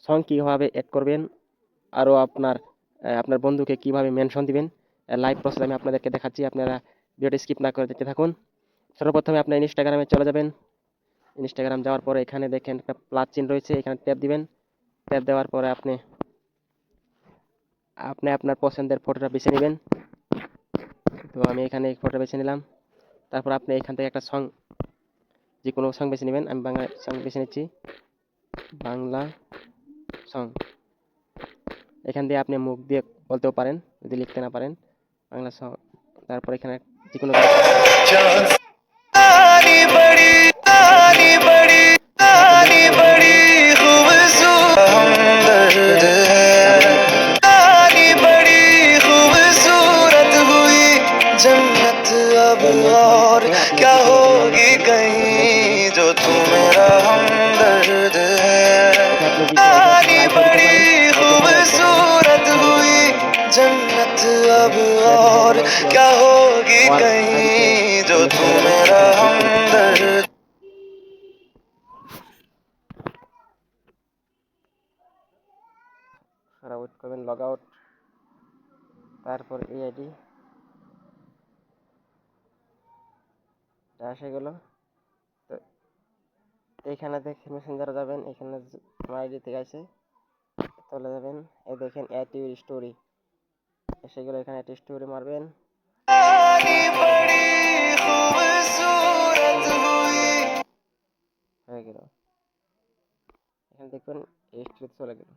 Song কীভাবে add করবেন, আরও আপনার আপনার বন্ধুকে কিভাবে মেনশন দিবেন, লাইভ প্রসেস আমি আপনাদেরকে দেখাচ্ছি। আপনারা ভিডিওটি স্কিপ না করে দেখতে থাকুন। সর্বপ্রথমে আপনার ইনস্টাগ্রামে চলে যাবেন। ইনস্টাগ্রাম যাওয়ার পরে এখানে দেখেন একটা প্লাস চিহ্ন রয়েছে, এখানে ট্যাপ দিবেন। ট্যাপ দেওয়ার পরে আপনি আপনি আপনার পছন্দের ফটোটা বেছে নেবেন। তো আমি এখানে এই ফটো বেছে নিলাম। তারপর আপনি এখান থেকে একটা সং, যে কোনো সং বেছে নেবেন। আমি বাংলা সং বেছে নিচ্ছি, বাংলা সং। এখান দিয়ে আপনি মুখ দিয়ে বলতেও পারেন যদি লিখতে না পারেন, বাংলা সং। তারপর এখানে যে কোনো जन्नत अब और क्या होगी कहीं जो तू मेरा हमदर्द है, आनी बड़ी खूबसूरत हुई जन्नत अब और क्या होगी कहीं जो तू मेरा हमदर्द। আউট করবেন, লগ আউট। তারপর এই আইডি এসে গেল। তো এইখানে দেখে মেসেঞ্জারে যাবেন, এখানে আমার আইডি থেকে আছে, চলে যাবেন। এই দেখেন অ্যাড ইউর স্টোরি এসে গেল, এখানে একটা স্টোরি মারবেন। হয়ে গেল, এখানে দেখবেন এই স্টোরি চলে গেল।